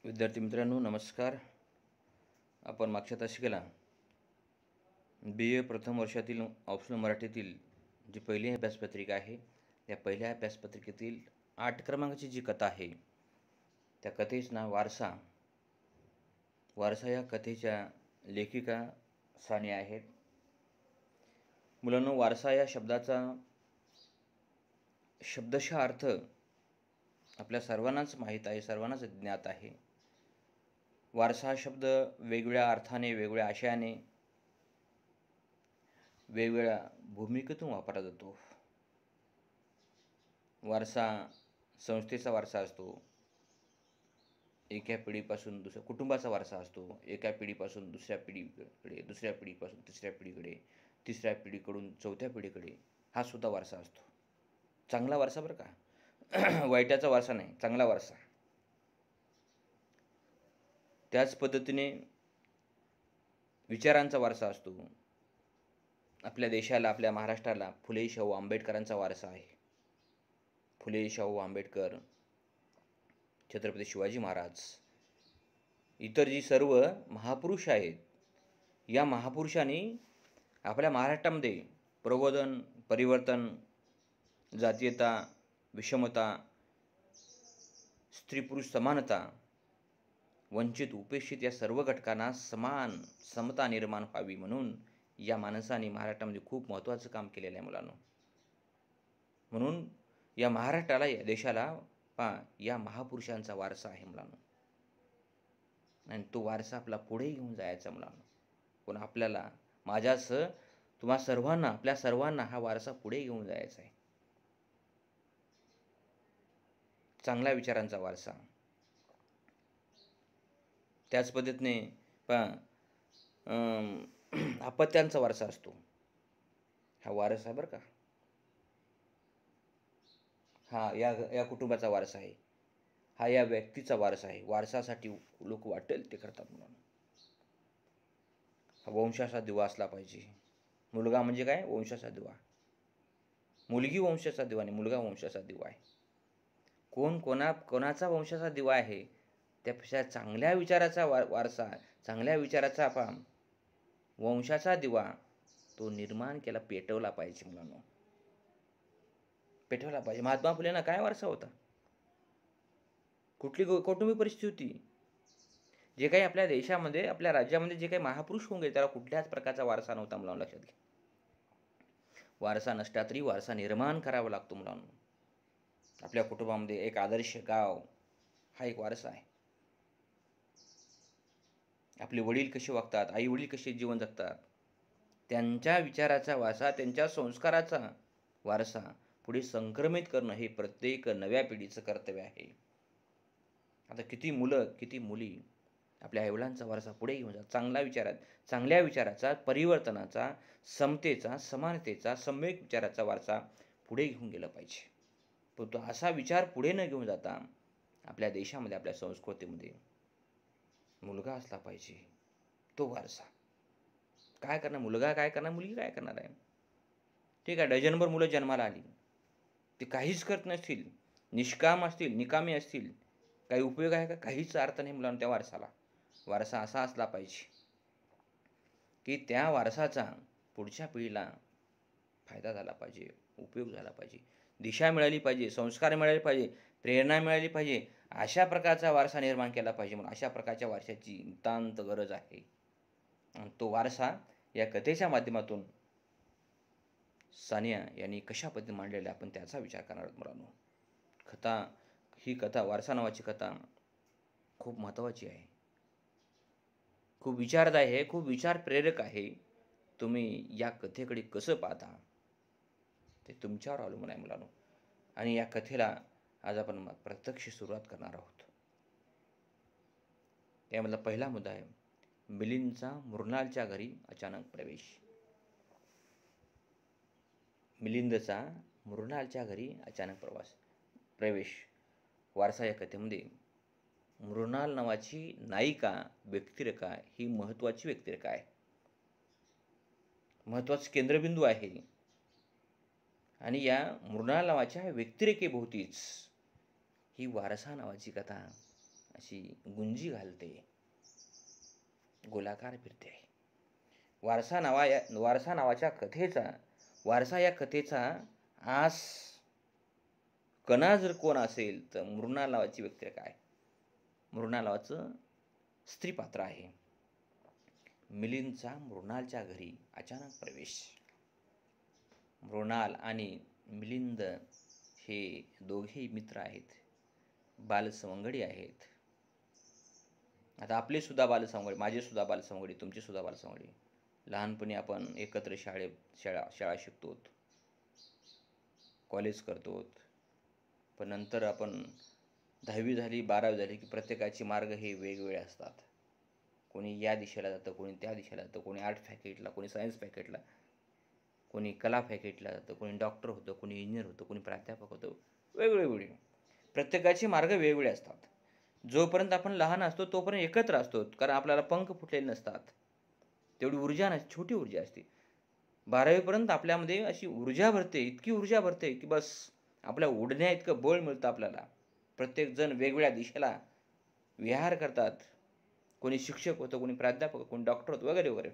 विद्यार्थी मित्रांनो नमस्कार. आपण मागच्या तासिकेला BA प्रथम वर्षातील ऑप्शनल मराठीतील जी पहिली अभ्यासपत्रिका आहे या पहिल्या अभ्यासपत्रिकेतील 8 क्रमांकाची जी कथा आहे त्या कथेचं नाव वारसा. वारसा या कथेच्या लेखिका सानिया आहेत. मुलांनो, वारसा या शब्दाचा शब्दशः अर्थ आपल्या सर्वांनाच माहीत आहे, सर्वांनाच ज्ञात आहे. वारसा हा शब्द वेगवेगळ्या अर्थाने, वेगवेगळ्या आशयाने, वेगवेगळ्या भूमिकेतून वापरला जातो. वारसा संस्थेचा वारसा असतो, एका पिढीपासून दुसऱ्या कुटुंबाचा वारसा असतो, एका पिढीपासून दुसऱ्या पिढीकडे, दुसऱ्या पिढीपासून तिसऱ्या पिढीकडे, तिसऱ्या पिढीकडून चौथ्या पिढीकडे हा सुद्धा वारसा असतो. चांगला वारसा बरं का, वाईटाचा वारसा नाही, चांगला वारसा. त्याच पद्धतीने विचारांचा वारसा असतो. आपल्या देशाला, आपल्या महाराष्ट्राला फुले शाहू आंबेडकरांचा वारसा आहे. फुले शाहू आंबेडकर, छत्रपती शिवाजी महाराज, इतर जी सर्व महापुरुष आहेत, या महापुरुषांनी आपल्या महाराष्ट्रामध्ये प्रबोधन, परिवर्तन, जातीयता, विषमता, स्त्री पुरुष समानता, वंचित उपेक्षित या सर्व घटकांना समान समता निर्माण व्हावी म्हणून या माणसाने महाराष्ट्रामध्ये खूप महत्त्वाचं काम केलेलं आहे मुलांनो. म्हणून या महाराष्ट्राला, या देशाला या महापुरुषांचा वारसा आहे मुलांनो. आणि तो वारसा आपला पुढे घेऊन जायचा मुलांनो. पण आपल्याला, माझ्यासह तुम्हा सर्वांना, आपल्या सर्वांना हा वारसा पुढे घेऊन जायचा आहे. चांगल्या विचारांचा वारसा. त्याच पद्धतीने अपत्यांचा वारसा असतो. हा वारसा बरं का, हा या कुटुंबाचा वारसा आहे, हा या व्यक्तीचा वारसा आहे. वारसासाठी लोक वाटेल ते करतात म्हणून. हा वंशाचा दिवा असला पाहिजे. मुलगा म्हणजे काय? वंशाचा दिवा. मुलगी वंशाचा दिवा नाही, मुलगा वंशाचा दिवा आहे. कोणाचा वंशाचा दिवा आहे त्यापेक्षा चांगल्या विचाराचा वारसा, चांगल्या विचाराचा वंशाचा दिवा तो निर्माण केला, पेटवला पाहिजे मुलांनो, पेटवला पाहिजे. महात्मा फुलेंना काय वारसा होता? कुठली कौटुंबिक परिस्थिती होती? जे काही आपल्या देशामध्ये, आपल्या राज्यामध्ये जे काही महापुरुष होऊन गेले त्याला कुठल्याच प्रकारचा वारसा नव्हता मुलांना, लक्षात घ्या. वारसा नसला तरी वारसा निर्माण करावा लागतो मुलांनो. आपल्या कुटुंबामध्ये एक आदर्श गाव हा एक वारसा आहे. आपले वडील कसे वागतात, आई वडील कसे जीवन जगतात, त्यांच्या विचाराचा वारसा, त्यांच्या संस्काराचा वारसा पुढे संक्रमित करणं हे प्रत्येक नव्या पिढीचं कर्तव्य आहे. आता किती मुलं, किती मुली आपल्या आईवडिलांचा वारसा पुढे घेऊन जातात. चांगल्या विचाराचा, परिवर्तनाचा, समतेचा, समानतेचा, सम्यक विचाराचा वारसा पुढे घेऊन गेला पाहिजे. पण तो असा विचार पुढे न घेऊन जाता आपल्या देशामध्ये, आपल्या संस्कृतीमध्ये मुलगा असला पाहिजे, तो वारसा. काय करणार मुलगा, काय करणार मुलगी, काय करणार आहे? ठीक आहे, डझनभर मुलं जन्माला आली, ते काहीच करत नसतील, निष्काम असतील, निकामी असतील, काही उपयोग आहे का? काहीच अर्थ नाही मुलांना त्या वारसाला. वारसा असा असला पाहिजे की त्या वारसाचा पुढच्या पिढीला फायदा झाला पाहिजे, उपयोग झाला पाहिजे, दिशा मिळाली पाहिजे, संस्कार मिळाले पाहिजे, प्रेरणा मिळाली पाहिजे. अशा प्रकारचा वारसा निर्माण केला पाहिजे. म्हणून अशा प्रकारच्या वारशाची नितांत गरज आहे. आणि तो वारसा या कथेच्या माध्यमातून सानिया यांनी कशा पद्धतीने मांडलेला आपण त्याचा विचार करणार आहोत मुलांनो. ही कथा, वारसा नावाची कथा खूप महत्त्वाची आहे, खूप विचारदायी आहे, खूप विचार प्रेरक आहे. तुम्ही या कथेकडे कसं पाहता ते तुमच्यावर अवलंबून आहे मुलांनो. आणि या कथेला आज आपण प्रत्यक्ष सुरुवात करणार आहोत. यामधला पहिला मुद्दा आहे मिलिंदचा मृणालच्या घरी अचानक प्रवेश. मिलिंदचा मृणालच्या घरी अचानक प्रवेश. वारसा या कथेमध्ये मृणाल नावाची नायिका, व्यक्तिरेखा ही महत्त्वाची व्यक्तिरेखा आहे, महत्त्वाचं केंद्रबिंदू आहे. आणि या मृणाल नावाच्या व्यक्तिरेखेभोवतीच ही वारसा नावाची कथा अशी गुंजी घालते, गोलाकार फिरते. वारसा या कथेचा आस कणा जर कोण असेल तर मृणाल नावाची व्यक्ती काय. मृणाल नावाचं स्त्री पात्र आहे. मिलिंदचा मृणालच्या घरी अचानक प्रवेश. मृणाल आणि मिलिंद हे दोघेही मित्र आहेत, बालसवंगडी आहेत. आता आपले सुद्धा बालसवंगडी, माझे सुद्धा बालसवंगडी, तुमची सुद्धा बालसवंगडी. लहानपणी आपण एकत्र शाळा शिकतो, कॉलेज करतो, पण नंतर आपण 10वी झाली, 12वी झाली की प्रत्येकाचे मार्ग हे वेगवेगळे असतात. कोणी या दिशेला जातं, कोणी त्या दिशेला जातं, कोणी आर्ट फॅकल्टीला, कोणी सायन्स फॅकल्टीला, कोणी कला फॅकल्टीला जातं, कोणी डॉक्टर होतं, कोणी इंजिनियर होतं, कोणी प्राध्यापक होतं. वेगवेगळे प्रत्येकाचे मार्ग वेगवेगळे असतात. जोपर्यंत आपण लहान असतो तोपर्यंत एकत्र असतो, कारण आपल्याला पंख फुटलेले नसतात, तेवढी ऊर्जा नसते, छोटी ऊर्जा असते. 12वीपर्यंत आपल्यामध्ये अशी ऊर्जा भरते, इतकी ऊर्जा भरते की बस आपल्या उडण्या इतकं बळ मिळतं आपल्याला. प्रत्येकजण वेगवेगळ्या दिशेला विहार करतात. कोणी शिक्षक होतं, कोणी प्राध्यापक, कोणी डॉक्टर होतं, वगैरे वगैरे.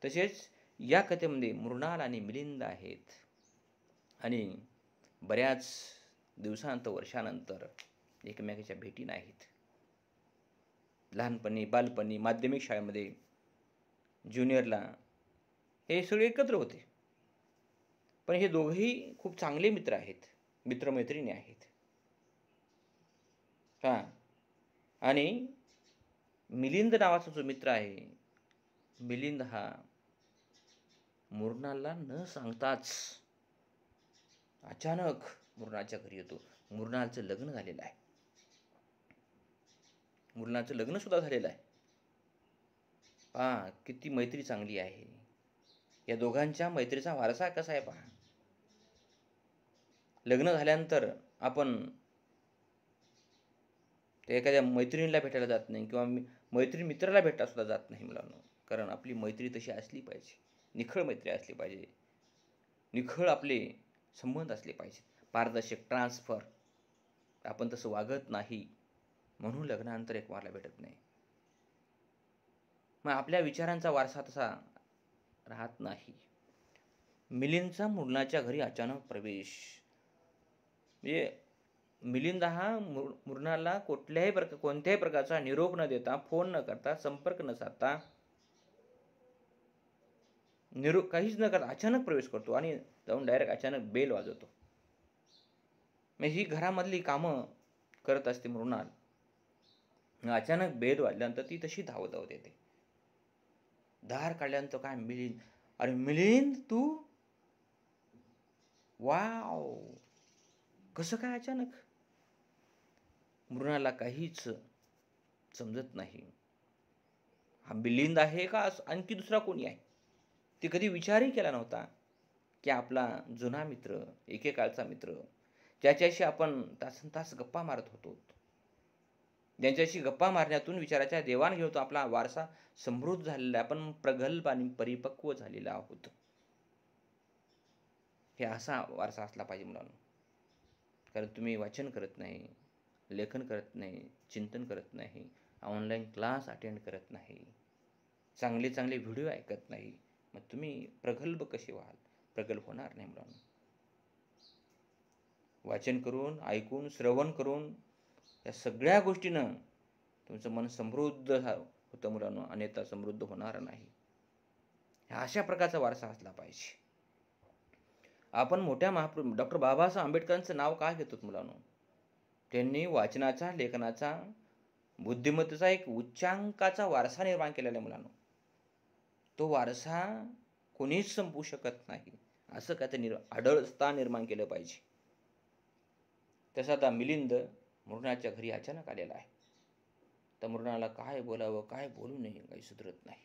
तसेच या कथेमध्ये मृणाल आणि मिलिंद आहेत आणि बऱ्याच दिवसानंतर, वर्षानंतर एकमेकाच्या भेटी नाहीत. लहानपणी, बालपणी, माध्यमिक शाळेमध्ये, ज्युनियरला हे सगळे एकत्र होते. पण हे दोघेही खूप चांगले मित्र आहेत, मित्रमैत्रिणी आहेत. आणि मिलिंद नावाचा जो मित्र आहे, मिलिंद हा मृणालला न सांगताच अचानक मृणालच्या घरी येतो. मृणालचं लग्न झालेलं आहे, मृणालचं लग्न सुद्धा झालेलं आहे. किती मैत्री चांगली आहे. या दोघांच्या मैत्रीचा वारसा कसा आहे पहा. लग्न झाल्यानंतर आपण ते एखाद्या मैत्रिणीला भेटायला जात नाही, किंवा मैत्रीण मित्राला भेटायला सुद्धा जात नाही मुलांना. कारण आपली मैत्री तशी असली पाहिजे, निखळ मैत्री असली पाहिजे, निखळ आपले संबंध असले पाहिजे, पारदर्शक, ट्रान्सफर. आपण तसं वागत नाही म्हणून लग्नानंतर एकमेकाला भेटत नाही. मग आपल्या विचारांचा वारसा तसा राहत नाही. मिलिंदचा मृणालच्या घरी अचानक प्रवेश. म्हणजे मिलिंद हा मृणालला कोणत्याही प्रकारचा निरोप न देता, फोन न करता, संपर्क न साधता, काहीच न करता अचानक प्रवेश करतो आणि जाऊन डायरेक्ट अचानक बेल वाजवतो. ही घरामधली कामं करत असते मृणाल. अचानक बेल वाजल्यानंतर ती तशी धावत येते. दार काढल्यानंतर काय, मिलिंद, अरे मिलिंद तू, वाव, कसं काय अचानक. मृणालला काहीच समजत नाही. हा मिलिंद आहे का आणखी दुसरा कोणी आहे. ती कधी विचारही केला नव्हता की आपला जुना मित्र, एकेकाळचा मित्र, ज्याच्याशी आपण तासनतास गप्पा मारत होतो, ज्यांच्याशी गप्पा मारण्यातून विचाराच्या देवाणघेवाण होतो, आपला वारसा समृद्ध झालेला, आपण प्रगल्भ आणि परिपक्व झालेला आहोत. हे असा वारसा असला पाहिजे मुलांनो. कारण तुम्ही वाचन करत नाही, लेखन करत नाही, चिंतन करत नाही, ऑनलाईन क्लास अटेंड करत नाही, चांगले चांगले व्हिडिओ ऐकत नाही, मग तुम्ही प्रगल्भ कसे व्हाल. प्रगल्भ होणार नाही मुलांनो. वाचन करून, ऐकून, श्रवण करून या सगळ्या गोष्टीनं तुमचं मन समृद्ध होतं मुलांनो, अन्यथा समृद्ध होणार नाही. अशा प्रकारचा वारसा असला पाहिजे. आपण मोठ्या डॉक्टर बाबासाहेब आंबेडकरांचं नाव का घेतो मुलांनो. त्यांनी वाचनाचा, लेखनाचा, बुद्धिमत्तेचा एक उच्चांकाचा वारसा निर्माण केलेला आहे मुलांनो. तो वारसा कोणीच संपवू शकत नाही. असं काहीतरी आढळता निर्माण केलं पाहिजे. तसं आता मिलिंद मृणालच्या घरी अचानक आलेला आहे. तर मृणालला काय बोलावं, काय बोलू नये, काही सुधरत नाही.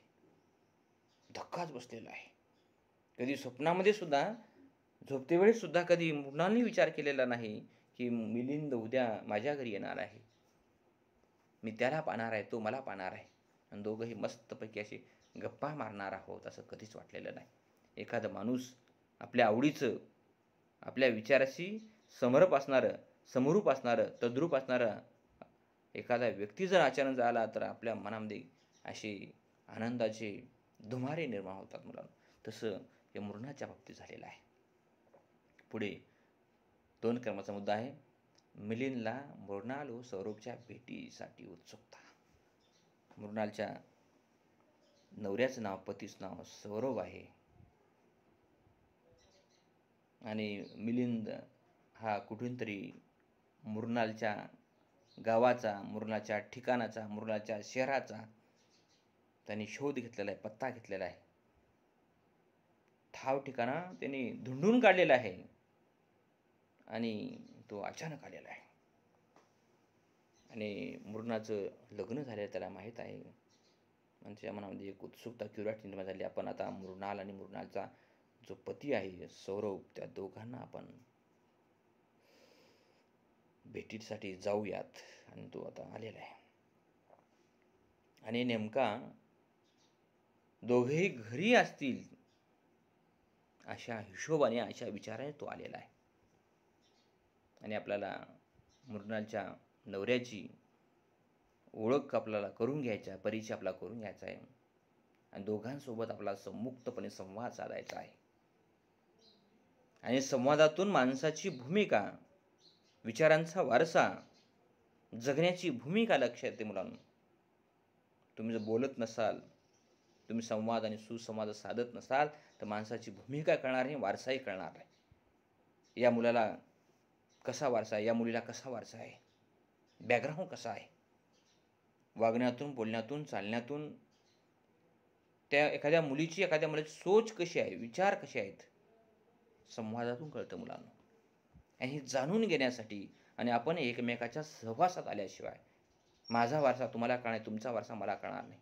धक्काच बसलेला आहे. कधी स्वप्नामध्ये सुद्धा, झोपतेवेळी सुद्धा कधी मृणालने विचार केलेला नाही की मिलिंद उद्या माझ्या घरी येणार आहे, मी त्याला पाहणार आहे, तो मला पाहणार आहे, आणि दोघंही मस्तपैकी असे गप्पा मारणार आहोत, असं कधीच वाटलेलं नाही. एखादा माणूस आपल्या आवडीचं, आपल्या विचाराशी समरूप असणारं, तद्रूप असणारं एखादा व्यक्ती जर अचानक आला तर आपल्या मनामध्ये असे आनंदाचे धुमारे निर्माण होतात मुलांनो. तसं या मृणाच्या बाबतीत झालेलं आहे. पुढे 2 क्रमांकाचा मुद्दा आहे. मिलिंदला मृणाल व सौरभच्या भेटीसाठी उत्सुकता. मृणालच्या नवऱ्याचं नाव, पतीचं नाव सौरभ आहे आणि मिलिंद हा कुठून तरी मृणालच्या गावाचा, मृणालच्या ठिकाणाचा, मृणालच्या शहराचा त्यांनी शोध घेतलेला आहे, पत्ता घेतलेला आहे. ठाव ठिकाणा त्यांनी धुंडून काढलेला आहे आणि तो अचानक आलेला आहे. आणि मृणाचं लग्न झालेलं त्याला माहीत आहे. आणि त्याच्या मनामध्ये एक उत्सुकता, क्युरिओसिटी निर्माण झाली. आपण आता मृणाल आणि मृणालचा जो पती आहे सौरभ, त्या दोघांना आपण भेटीसाठी जाऊयात. आणि तो आता आलेला आहे. आणि नेमका दोघेही घरी असतील अशा हिशोबाने, अशा विचाराने तो आलेला आहे. आणि आपल्याला मृणालच्या नवऱ्याची ओळख आपल्याला करून घ्यायचा, परिचय आपला करून घ्यायचा आहे. आणि दोघांसोबत आपला मुक्तपणे संवाद साधायचा आहे. आणि संवादातून माणसाची भूमिका, विचारांचा वारसा, जगण्याची भूमिका लक्षात येते मुलांनो. तुम्ही जर बोलत नसाल, तुम्ही संवाद आणि सुसंवाद साधत नसाल तर माणसाची भूमिका कळणार नाही, वारसाही कळणार नाही. या मुलाला कसा वारसा आहे, या मुलीला कसा वारसा आहे, बॅकग्राऊंड कसा आहे, वागण्यातून, बोलण्यातून, चालण्यातून त्या एखाद्या मुलीची, एखाद्या मुलाची सोच कशी आहे, विचार कसे आहेत, संवादातून कळतं मुलांना. आणि हे जाणून घेण्यासाठी आणि आपण एकमेकाच्या सहवासात आल्याशिवाय माझा वारसा तुम्हाला कळणार नाही, तुमचा वारसा मला कळणार नाही.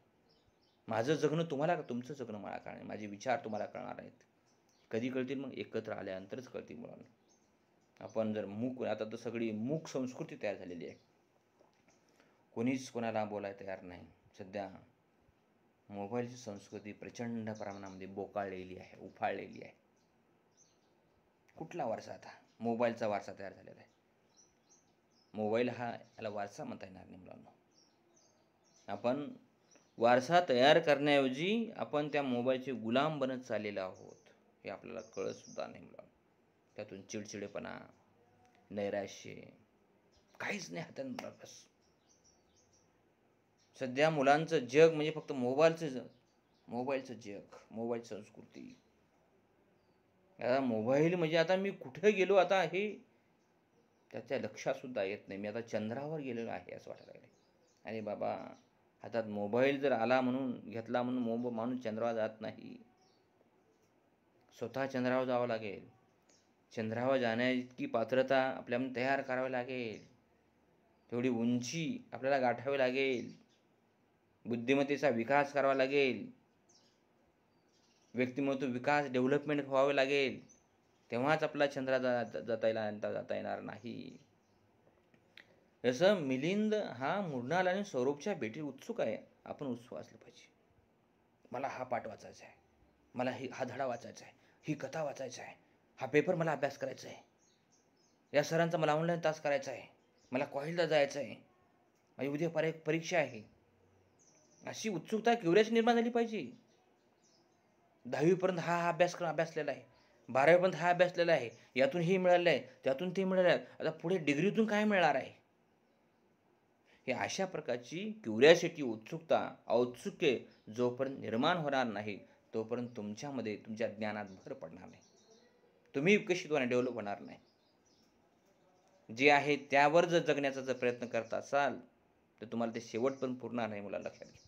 माझं जगणं तुम्हाला, तुमचं जगणं मला कळणार नाही. माझे विचार तुम्हाला कळणार नाहीत. कधी कळतील? मग एकत्र आल्यानंतरच कळतील मुलांना. आपण जर मूक, आता तर सगळी मूक संस्कृती तयार झालेली आहे. कोणीच कोणाला बोलायला तयार नाही. सध्या मोबाईलची संस्कृती प्रचंड प्रमाणामध्ये बोकाळलेली आहे, उफाळलेली आहे. कुठला वारसा? आता मोबाईलचा वारसा तयार झालेला आहे. मोबाईल हा याला वारसा म्हणता येणार नाही मुलांना. आपण वारसा तयार करण्याऐवजी आपण त्या मोबाईलचे गुलाम बनत चाललेलो आहोत, हे आपल्याला कळत सुद्धा नाही मुलांना. त्यातून चिडचिडेपणा, नैराश्य, काहीच नाही हातात. बस सध्या मुलांचं जग म्हणजे फक्त मोबाईलचं जग, मोबाईल संस्कृती. आता मोबाईल म्हणजे आता मी कुठे गेलो आता हे त्याच्या लक्षात सुद्धा येत नाही. मी आता चंद्रावर गेलेलो आहे असं वाटायला लागले. अरे बाबा, हातात मोबाईल जर आला म्हणून, घेतला म्हणून माणूस चंद्रावर जात नाही. स्वतः चंद्रावर जावं लागेल. चंद्रावर जाण्याइतकी पात्रता आपल्याला तयार करावी लागेल. तेवढी उंची आपल्याला गाठावी लागेल. बुद्धिमत्तेचा विकास करावा लागेल. व्यक्तिमत्व विकास, डेव्हलपमेंट व्हावे लागेल. तेव्हाच आपला चंद्रावर जाता येणार नाही. जसं मिलिंद हा मृणाल आणि सौरभच्या भेटीत उत्सुक आहे, आपण उत्सुक असलं पाहिजे. मला हा पाठ वाचायचा आहे, मला हा धडा वाचायचा आहे, ही कथा वाचायची आहे, हा पेपर मला अभ्यास करायचा आहे, या सरांचा मला ऑनलाईन तास करायचा आहे, मला कॉलेजला जायचं आहे, माझी उद्या परीक्षा आहे. अशी उत्सुकता, क्युरिओसिटी निर्माण झाली पाहिजे. 10वीपर्यंत हा अभ्यासलेला आहे, 12वीपर्यंत हा अभ्यासलेला आहे, यातून हे मिळालं आहे, त्यातून ते मिळालं आहे, आता पुढे डिग्रीतून काय मिळणार आहे. हे अशा प्रकारची क्युरिओसिटी, उत्सुकता, औत्सुक्य जोपर्यंत निर्माण होणार नाही तोपर्यंत तुमच्यामध्ये, तुमच्या ज्ञानात भर पडणार नाही. तुम्ही विकसित डेव्हलप होणार नाही. जे आहे त्यावर जर जगण्याचा जर प्रयत्न करत असाल तर तुम्हाला ते शेवट पण पुरणार नाही. मुला लक्षात घ्या,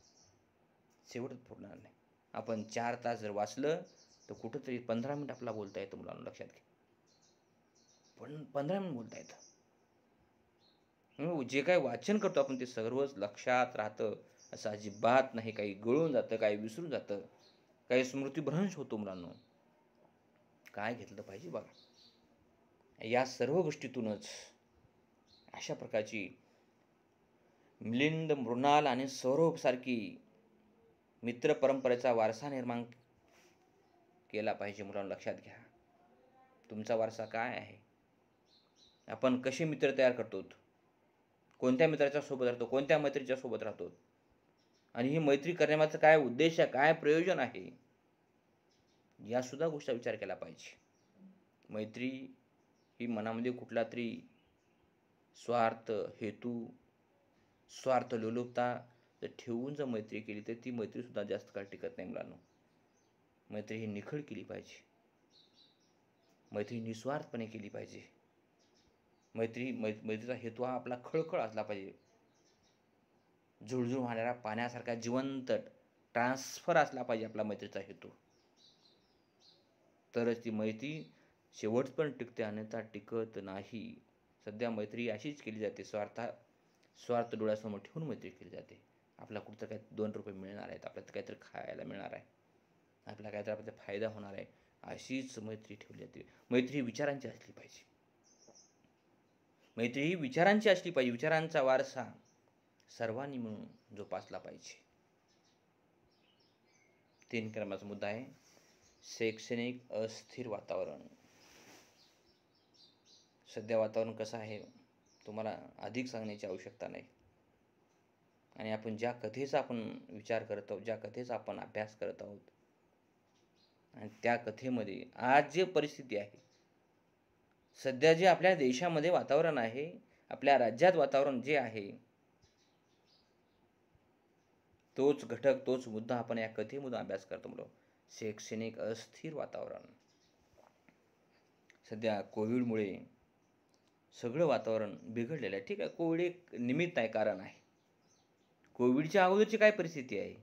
शेवट पुरणार नाही. आपण 4 तास जर वाचलं तर कुठंतरी 15 मिनिट आपला बोलता येतं मुलांना. लक्षात घ्या, पण 15 मिनिट बोलता येतं. जे काही वाचन करतो आपण ते सर्वच लक्षात राहतं असं अजिबात नाही. काही गळून जातं, काही विसरून जातं, काही स्मृतिभ्रंश होतो मुलांना. काय घेतलं पाहिजे बघा. या सर्व गोष्टीतूनच अशा प्रकारची मिलिंद, मृणाल आणि सौरभ सारखी मित्र परंपरेचा वारसा निर्माण केला पाहिजे मुलांना. लक्षात घ्या, तुमचा वारसा काय आहे, आपण कसे मित्र तयार करतो, कोणत्या मित्राच्या सोबत राहतो, कोणत्या मैत्रीच्या सोबत राहतो, आणि ही मैत्री करण्यामागचा काय उद्देश आहे, काय प्रयोजन आहे, यासुद्धा गोष्टीचा विचार केला पाहिजे. मैत्री ही मनामध्ये कुठला तरी स्वार्थ, हेतू, स्वार्थ लोलुपता जर ठेवून जर मैत्री केली तर ती मैत्रीसुद्धा जास्त काळ टिकत नाही मुलांनो. मैत्री ही निखळ केली पाहिजे. मैत्री निस्वार्थपणे केली पाहिजे. मैत्रीचा हेतू हा आपला खळखळ असला पाहिजे. झुळझुळ वाहणाऱ्या पाण्यासारखा जिवंत ट्रान्सफर असला पाहिजे आपला मैत्रीचा हेतू. तरच ती मैत्री शेवटपर्यंत टिकते, अन्यथा टिकत नाही. सध्या मैत्री अशीच केली जाते, स्वार्थ डोळ्यासमोर ठेवून मैत्री केली जाते. आपला कुठं काय 2 रुपये मिळणार आहेत, आपल्याला काहीतरी खायला मिळणार आहे, आपल्याला काहीतरी आपल्याला फायदा होणार आहे, अशीच मैत्री ठेवली जाते. मैत्री ही विचारांची असली पाहिजे. मैत्री ही विचारांची असली पाहिजे. विचारांचा वारसा सर्वांनी मिळून जोपासला पाहिजे. 3 क्रमांकाचा मुद्दा आहे शैक्षणिक अस्थिर वातावरण. सध्या वातावरण कसं आहे तुम्हाला अधिक सांगण्याची आवश्यकता नाही. आणि आपण ज्या कथेचा आपण विचार करत आहोत, ज्या कथेचा आपण अभ्यास करत आहोत, आणि त्या कथेमध्ये आज जे परिस्थिती आहे, सध्या जे आपल्या देशामध्ये वातावरण आहे, आपल्या राज्यात वातावरण जे आहे, तोच घटक, तोच मुद्दा आपण या कथेमधून अभ्यास करतो. मुलं, शैक्षणिक अस्थिर वातावरण. सध्या कोविडमुळे सगळं वातावरण बिघडलेलं आहे. ठीक आहे, कोविड एक निमित्त आहे, कारण आहे. कोविडच्या अगोदरची काय परिस्थिती आहे?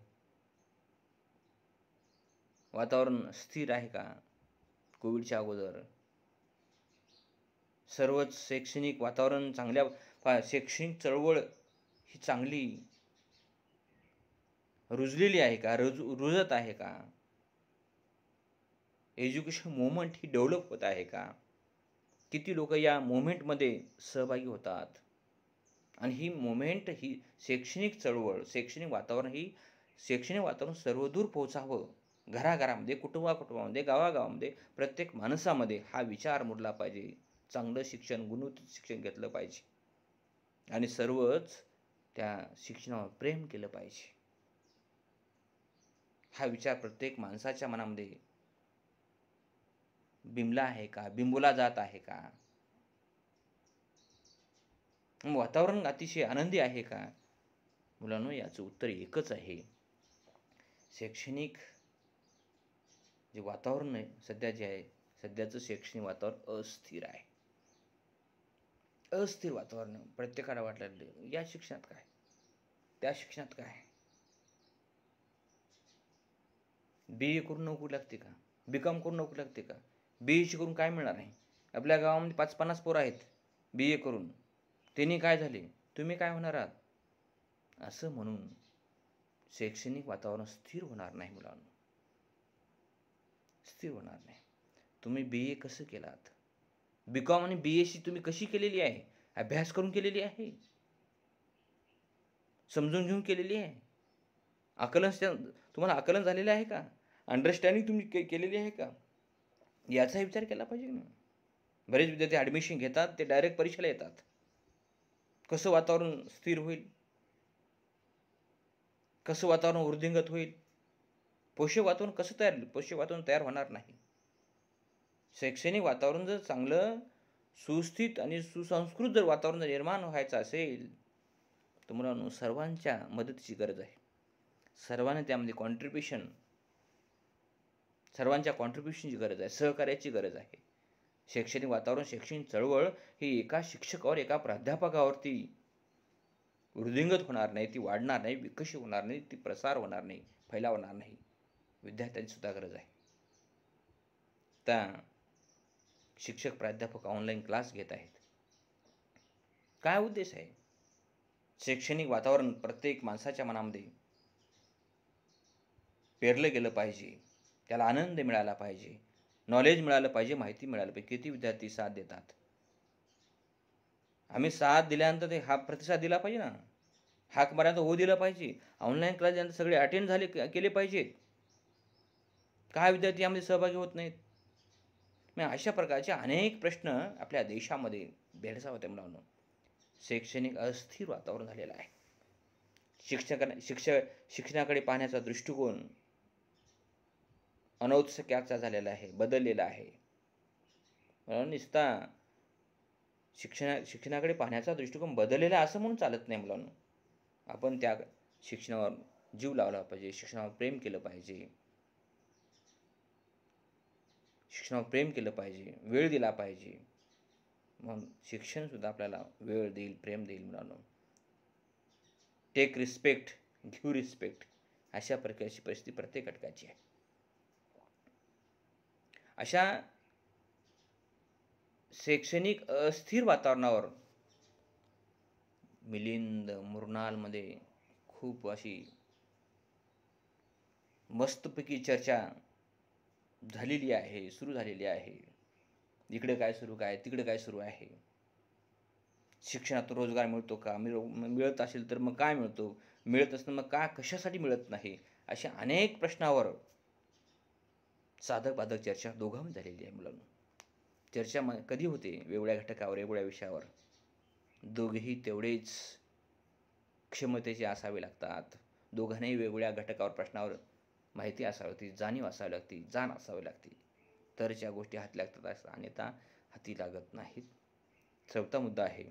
वातावरण स्थिर आहे का? कोविडच्या अगोदर सर्वच शैक्षणिक वातावरण शैक्षणिक चळवळ ही चांगली रुजलेली आहे का? रुजत आहे का? एज्युकेशन मुवमेंट ही डेव्हलप होत आहे का? किती लोक या मुवमेंटमध्ये सहभागी होतात? आणि ही मुवमेंट, ही शैक्षणिक चळवळ, शैक्षणिक वातावरण सर्वदूर पोहोचावं. घराघरामध्ये, कुटुंबामध्ये, गावागावामध्ये, प्रत्येक माणसामध्ये हा विचार मुरला पाहिजे. चांगलं शिक्षण, गुणवत्तेचं शिक्षण घेतलं पाहिजे आणि सर्वच त्या शिक्षणावर प्रेम केलं पाहिजे. हा विचार प्रत्येक माणसाच्या मनामध्ये बिंबला आहे का? बिंबवला जात आहे का? वातावरण अतिशय आनंदी आहे का? मुलांनो, याचं उत्तर एकच आहे. शैक्षणिक जे वातावरण आहे सध्या, जे आहे सध्याचं शैक्षणिक वातावरण अस्थिर आहे. अस्थिर वातावरण. प्रत्येकाला वाटलं या शिक्षणात काय, त्या शिक्षणात काय, BA करून नोकरी लागते का, BCom करून नोकरी लागते का, BSc करून काय मिळणार आहे? आपल्या गावामध्ये 5-50 पोरं आहेत BA करून, त्यांनी काय झाले, तुम्ही काय होणार आहात? असं म्हणून शैक्षणिक वातावरण स्थिर होणार नाही मुलांना, स्थिर होणार नाही. तुम्ही BA कसं केलात, BCom आणि BSc तुम्ही कशी केलेली आहे? अभ्यास करून केलेली आहे, समजून घेऊन केलेली आहे, तुम्हाला आकलन झालेलं आहे का? अंडरस्टँडिंग तुम्ही केलेली आहे का? याचा विचार केला पाहिजे ना. बरेच विद्यार्थी ॲडमिशन घेतात, ते डायरेक्ट परीक्षेला येतात. कसं वातावरण स्थिर होईल, कसं वातावरण वृद्धिंगत होईल? पोषक वातावरण तयार होणार नाही. शैक्षणिक वातावरण जर चांगलं, सुस्थित आणि सुसंस्कृत जर वातावरण निर्माण व्हायचं असेल तर मुलांनो, सर्वांच्या मदतीची गरज आहे. सर्वांनी सर्वांच्या कॉन्ट्रीब्युशनची गरज आहे, सहकार्याची गरज आहे. शैक्षणिक वातावरण, शैक्षणिक चळवळ ही एका शिक्षकावर, एका प्राध्यापकावरती वृद्धिंगत होणार नाही, ती वाढणार नाही, विकसित होणार नाही, ती प्रसार होणार नाही, फैलावणार नाही. विद्यार्थ्यांची सुद्धा गरज आहे. त्या शिक्षक, प्राध्यापक ऑनलाईन क्लास घेत आहेत. काय उद्देश आहे? शैक्षणिक वातावरण प्रत्येक माणसाच्या मनामध्ये पेरलं गेलं पाहिजे, त्याला आनंद मिळाला पाहिजे, नॉलेज मिळालं पाहिजे, माहिती मिळाली पाहिजे. किती विद्यार्थी साथ देतात? आम्ही साथ दिल्यानंतर ते हा प्रतिसाद दिला पाहिजे ना, हाक मारायला हो दिलं पाहिजे. ऑनलाईन क्लास त्यानंतर सगळे अटेंड केले पाहिजेत. काय विद्यार्थी यामध्ये सहभागी होत नाहीत? मग अशा प्रकारचे अनेक प्रश्न आपल्या देशामध्ये भेडसावत आहे मुलांनो. शैक्षणिक अस्थिर वातावरण झालेलं आहे. शिक्षणाकडे पाहण्याचा दृष्टिकोन अनौत्सुक्याचा झालेला आहे, बदललेला आहे. म्हणून नुसता शिक्षणाकडे पाहण्याचा दृष्टिकोन बदललेला असं म्हणून चालत नाही मुलांनो. आपण त्या शिक्षणावर जीव लावला पाहिजे, शिक्षणावर प्रेम केलं पाहिजे, शिक्षणावर प्रेम केलं पाहिजे, वेळ दिला पाहिजे. मग शिक्षणसुद्धा आपल्याला वेळ देईल, प्रेम देईल मुलांनो. टेक रिस्पेक्ट, गिव्ह रिस्पेक्ट, अशा प्रकारची परिस्थिती प्रत्येक घटकाची आहे. अशा शैक्षणिक अस्थिर वातावरणावर मिलिंद मुरनालमध्ये खूप अशी मस्तपैकी चर्चा झालेली आहे, सुरू झालेली आहे. इकडे काय सुरू काय, तिकडे काय सुरू आहे, शिक्षणातून रोजगार मिळतो का, मिळत असेल तर मग काय मिळतो, मिळत असताना मग का कशासाठी मिळत नाही, अशा अनेक प्रश्नावर साधक बाधक चर्चा दोघांमध्ये झालेली आहे मुलांना. चर्चा कधी होते? वेगवेगळ्या घटकावर, वेगवेगळ्या विषयावर. दोघेही तेवढेच क्षमतेचे असावे लागतात. दोघांनाही वेगवेगळ्या घटकावर, प्रश्नावर माहिती असावी लागते, जाणीव असावी लागते, जाण असावी लागते, तरच्या गोष्टी हाती लागतात, असं अन्यथा हाती लागत नाहीत. चौथा मुद्दा आहे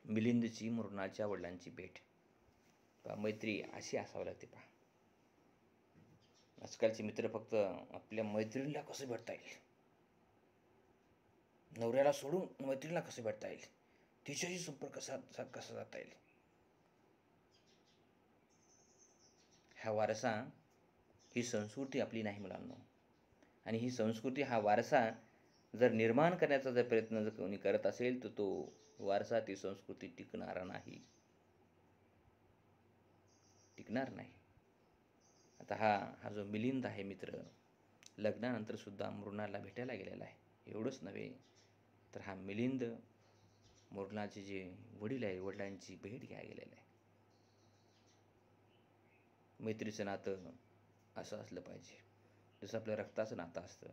मिलिंदची मुरनालच्या वडिलांची भेट. मैत्री अशी असावी लागते. पहा, आजकालचे मित्र फक्त आपल्या मैत्रिणीला कसं भेटता येईल, नवऱ्याला सोडून मैत्रिणीला कसं भेटता येईल, तिच्याशी संपर्क कसा जाता येईल, हा वारसा, ही संस्कृती आपली नाही मुलांनो. आणि ही संस्कृती, हा वारसा जर निर्माण करण्याचा जर प्रयत्न जर कोणी करत असेल तर तो वारसा, ती संस्कृती टिकणार नाही. आता हा जो मिलिंद आहे मित्र, लग्नानंतर सुद्धा मुरनालला भेटायला गेलेला आहे. एवढंच नव्हे तर हा मिलिंद मुरनालचे जे वडील आहे, वडिलांची भेट घ्यायला गेलेला आहे. मैत्रीचं नातं असं असलं पाहिजे. जसं आपलं रक्ताचं नातं असतं,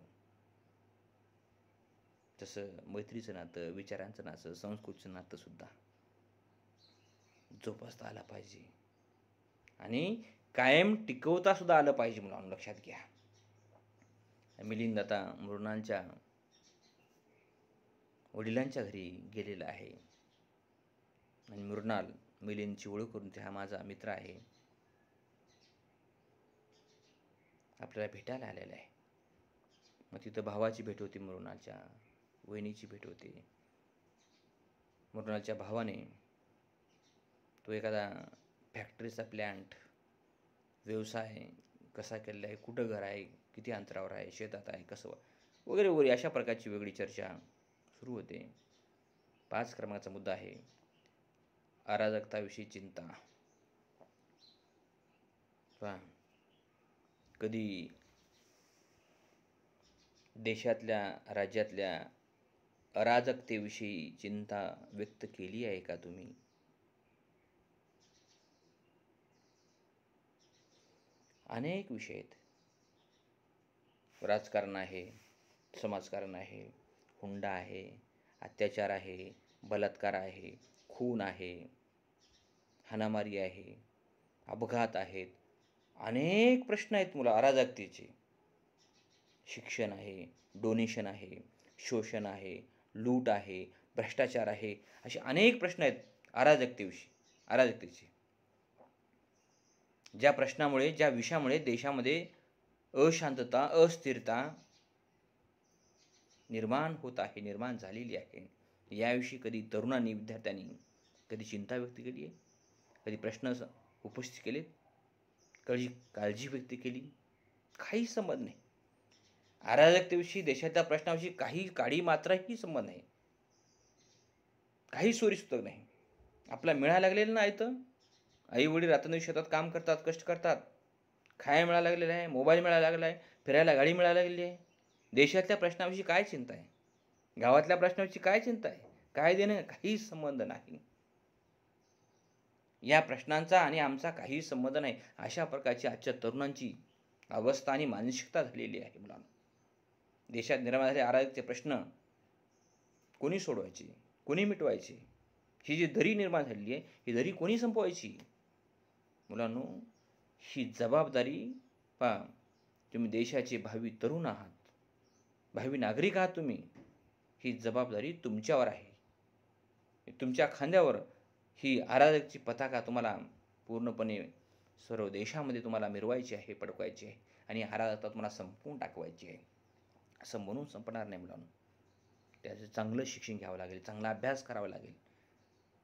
तसं मैत्रीचं नातं, विचारांचं नातं, संस्कृतीचं नातं सुद्धा जोपासता आलं पाहिजे आणि कायम टिकवता सुद्धा आलं पाहिजे मुलांना. लक्षात घ्या, मिलिंद आता मुरनालच्या वडिलांच्या घरी गेलेला आहे आणि मुरनाल मिलिंदची ओळख करून, ते हा माझा मित्र आहे, आपल्याला भेटायला आलेला आहे. मग तिथं भावाची भेट होती, मुरनालच्या वहिनीची भेट होती. मुरनालच्या भावाने तो एखादा फॅक्टरीचा प्लॅन्ट, व्यवसाय कसा केलेला आहे, कुठं घर आहे, किती अंतरावर आहे, शेतात आहे, कसं वगैरे वगैरे, अशा प्रकारची वेगळी चर्चा सुरू होते. 5 क्रमांकाचा मुद्दा आहे अराजकताविषयी चिंता. कधी देशातल्या, राज्यातल्या अराजकतेविषयी चिंता व्यक्त केली आहे का तुम्ही? अनेक विषय आहेत. राजकारण आहे, समाजकारण आहे, हुंडा आहे, अत्याचार आहे, बलात्कार आहे, खून आहे, हाणामारी आहे, अपघात आहेत, अनेक प्रश्न आहेत मुला अराजकतेचे. शिक्षण आहे, डोनेशन आहे, शोषण आहे, लूट आहे, भ्रष्टाचार आहे, असे अनेक प्रश्न आहेत अराजकतेचे. ज्या प्रश्नामुळे, ज्या विषयामुळे देशामध्ये अशांतता, अस्थिरता निर्माण झालेली आहे. याविषयी कधी तरुणांनी, विद्यार्थ्यांनी कधी चिंता व्यक्त केली आहे? कधी प्रश्न उपस्थित केले? कधी काळजी व्यक्त केली? काही संबंध नाही. अराजकतेविषयी, देशाच्या प्रश्नाविषयी काही काडी मात्रही संबंध नाही, काही सोयीसुद्धा नाही. आपला मिळायला लागलेलं नाही तर आई वडील रात्रंदिवस शेतात काम करतात, कष्ट करतात, खायला मिळायला लागलेलं आहे, मोबाईल मिळायला लागला आहे, फिरायला गाडी मिळायला लागलेली आहे. देशातल्या प्रश्नाविषयी काय चिंता आहे? गावातल्या प्रश्नाविषयी काय चिंता आहे? काय देणं? काही संबंध नाही. या प्रश्नांचा आणि आमचा काही संबंध नाही, अशा प्रकारची आजच्या तरुणांची अवस्था आणि मानसिकता झालेली आहे मुलांना. देशात निर्माण झालेले अराजकतेचे प्रश्न कोणी सोडवायचे, कोणी मिटवायचे, ही जी दरी निर्माण झालेली आहे, ही दरी कोणी संपवायची? मुलांनो, ही जबाबदारी पहा, तुम्ही देशाचे भावी तरुण आहात, भावी नागरिक आहात तुम्ही. ही जबाबदारी तुमच्यावर आहे. तुमच्या खांद्यावर ही अराजकची पताका तुम्हाला पूर्णपणे सर्व देशामध्ये तुम्हाला मिरवायची आहे, फडकवायची आहे आणि अराजकता तुम्हाला संपवून टाकवायची आहे. असं म्हणून संपणार नाही मुलांनो. त्याचं चांगलं शिक्षण घ्यावं लागेल, चांगला अभ्यास करावा लागेल,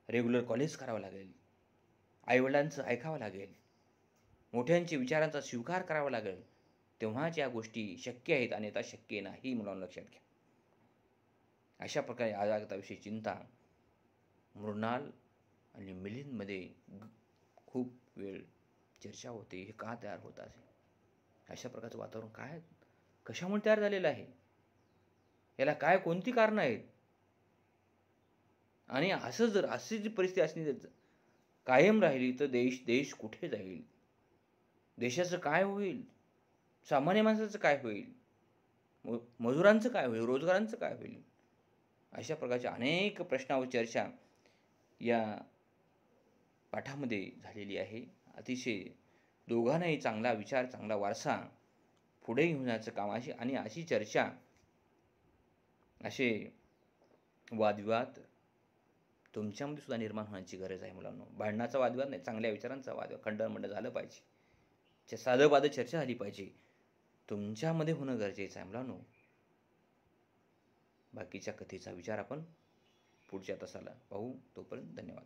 रेग्युलर कॉलेज करावं लागेल, आईवडिलांचं ऐकावं लागेल, मोठ्यांच्या विचारांचा स्वीकार करावा लागेल. तेव्हाच या गोष्टी शक्य आहेत, आणि आता शक्य नाही मुलांना लक्षात घ्या. अशा प्रकारे अराजकताविषयी चिंता मृणाल आणि मिलिंदमध्ये खूप वेळ चर्चा होते. हे का तयार होत असेल? अशा प्रकारचं वातावरण काय, कशामुळे तयार झालेलं आहे? याला काय, कोणती कारणं आहेत? आणि अशी जी परिस्थिती असली कायम राहिली तर देश कुठे जाईल? देशाचं काय होईल? सामान्य माणसाचं काय होईल? मजुरांचं काय होईल? रोजगारांचं काय होईल? अशा प्रकारच्या अनेक प्रश्नावर चर्चा या पाठामध्ये झालेली आहे. अतिशय दोघांनाही चांगला विचार, चांगला वारसा पुढे घेऊन जाण्याचं काम आणि अशी चर्चा, असे वादविवाद तुमच्यामध्ये सुद्धा निर्माण होण्याची गरज आहे मुलांनो. भांडणाचा वादविवाद नाही, चांगल्या विचारांचा वादविवाद, खंडन झालं पाहिजे, साधं चर्चा झाली पाहिजे, तुमच्यामध्ये होणं गरजेचं आहे मुलांनो. बाकीच्या कथेचा विचार आपण पुढच्या तासाला पाहू. तोपर्यंत धन्यवाद.